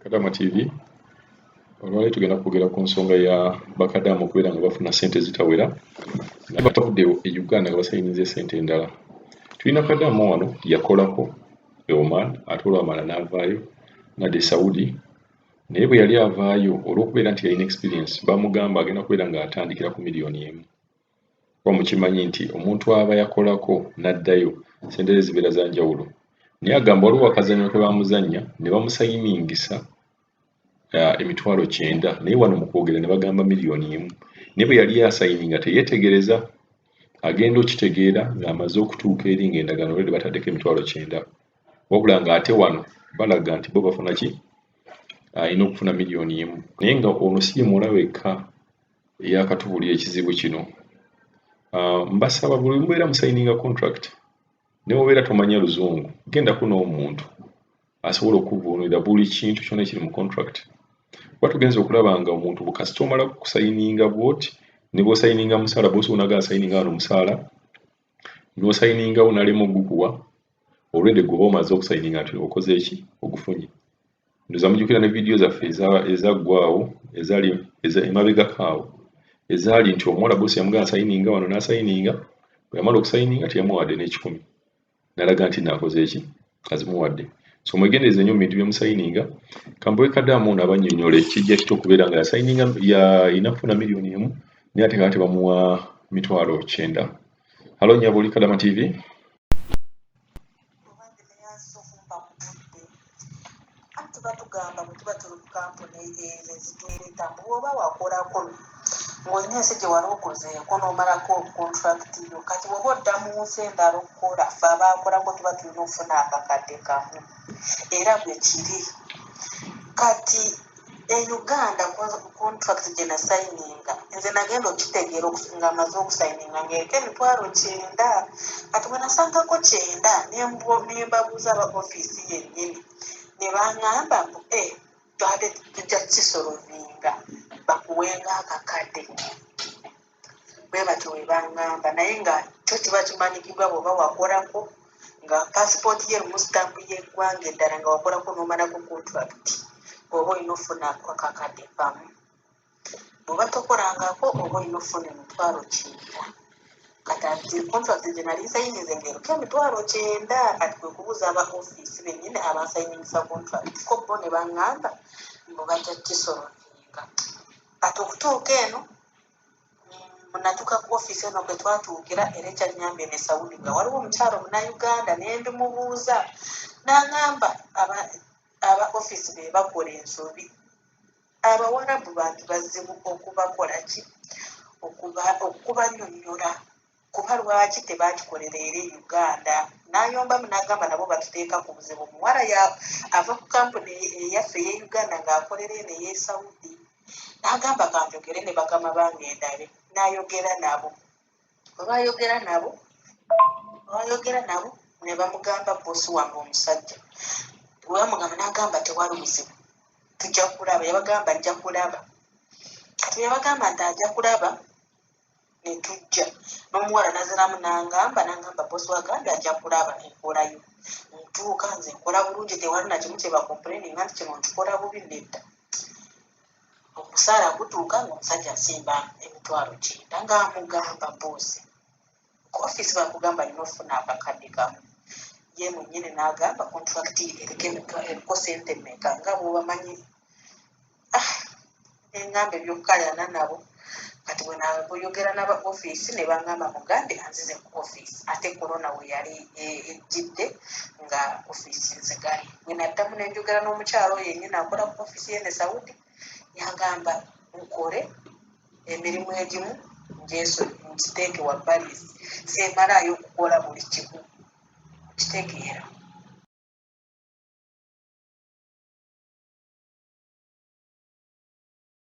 Kadama TV olwali tugenda kwogera ku nsonga ya bakadamu okubeera nga bafuna ssente zitawera naye batavudde e Uganda nga basayiniza ssente endala. Tulina kadamu wano yakolako e Oman ate olwamala n'avaayo n'adda e Saudi, naye bwe yali avaayo olw'okubeera nti yalina experience bamugamba agenda kubeera ng'atandikira ku miliyoni emu. Kuba mukimanyi nti omuntu aba yakolako n'addayo ssente ze zibeera za njawulo. Naye agamba waliwo akazannyo ke bamuzannya ne bamusayiningisa emitwalo 9 naye wano mu kwogera ne bagamba miliyoni emu. Naye bwe yali asayininga teyeetegereza, agenda okitegeera ng'amaze okutuuka eri ng'endagaano olwedde bataddeko emitwalo 9, wabula ng'ate wano balaga nti bo bafuna ki? Alina okufuna miliyoni emu. Naye nga ono si ye muwala wekka eyakatubulira ekizibu kino. Mbasaba buli mubeera musayininga contract ne bw'obeera tomanya luzungu, gendako n'omuntu asobola okuvvuunulira buli kintu kyonna ekiri mu contract. Kuba tugenze okulaba nga omuntu kasita omala kusayininga bw'oti ne bw'osayininga musaala bw'osi onaga asayininga wano omusaala n'osayiningawo n'alema ogukuwa olwedde gwe oba omaze okusayininga nti okoze eki? Ogufunye. Ndowooza mujjukira ne vidiyo zaffe ezaggwaawo emabegako awo ezaali nti omuwala bw'osi yamugamba asayininga wano n'asayininga, bwe yamala okusayininga teyamuwadde n'ekikumi. N'alaga nti naakoze eki? Azimuwadde. So mwegendereze nnyo mu bintu bye musayininga. Kambuwe Kadamu ono abannyonnyole kijja kita okubeera nga yasayininga yalina kufuna miliyoni emu naye ate kati bamuwa mitwalo 9. Halo nnyabo oli Kadama TV. Batugamba bwe tuba tuli ku kampuni ezituleeta bw'oba wakolako ng'olina ensi gye wali okozeeko n'omalako contract yo, kati bw'oba odda mu nsi endala okukola ffe abaakolako tuba tulina okufuna akakadde kamu era bwe kiri. Kati e Uganda contract gye nasayininga nze nagenda okitegeera nga amaze okusayininga ng'eriko emitwalo 9. Kati bwe nasangako 9 ne mbabuuza aba ofiisi yennyini ne baŋŋamba mbu tujja kisolovinga bakuwenga akakadde. Bwe batyo bwe baŋŋamba, naye nga kyo kiba kimanyikibwa bw'oba wakolako nga paasipooti ye erimu sitampu y'eggwanga eddala nga wakolako n'omalako contract oba olina ofuna akakadde kamu. Bw'oba tokolangako oba olina ofuna emitwalo 9. Kati contract gye nali nsayinize ng'eriko emitwalo 9, kati kwe kubuuza aba ofiisi bennyini abansayiningisa contract ko bo ne baŋŋamba mbu bajja kisolovinga. Kati okutuuka eno natuuka ku ofiisi eno kwe twatuukira era ekyannyambye ne Saudi nga waliwo omukyalo Munnayuganda ne mbimubuuza n'aŋŋamba aba ofiisi be bakola ensobi. Abawarabu bantu bazibu okubakola ki? Okubannyonnyola. Kuba lwaki tebaakikolera eri Uganda? N'ayombamu n'agamba nabo batuteeka ku buzibu. Omuwala ava ku kampuni eyaffe ey'e Uganda ng'akolera eno ey'e Saudi. N'agamba kanjogere ne bakama bange endabe. N'ayogera nabo. Olwayogera nabo ne bamugamba boosi wange omusajja. Bwe bamugamba n'agamba tewali buzibu. Tujja kulaba. Yabagamba ajja kulaba. Kati yabagamba nti ajja kulaba ne tujja. N'omuwala naziramu n'angamba boosi wagambye ajja kulaba enkolayo. Ntuuka nze nkola bulungi tewali na kimu kye bakomplaininga nti kino nkikola bubi nedda. Omusaala gutuuka ng'omusajja asimba emitwalo 9 ng'amugamba boosi. Ku ofiisi bakugamba alina ofuna akakadde kamu. Ye mwennyini n'agamba contract eriko ssente mmeka nga bw'obamanyi. Engamba ebyokukayana nabo. Kati bwe nayogera n'aba ofiisi ne baŋŋamba mugambe anzize ku ofiisi. Ate korona we yali ejjidde nga ofiisi nzigale. Bwe naddamu ne njogera n'omukyalo yennyini akola ku ofiisi y'e Saudi, yagamba nkole emirimu egimu ngiteeke wabbalizi. Seemalaayo okukola buli kimu. Kitegeera.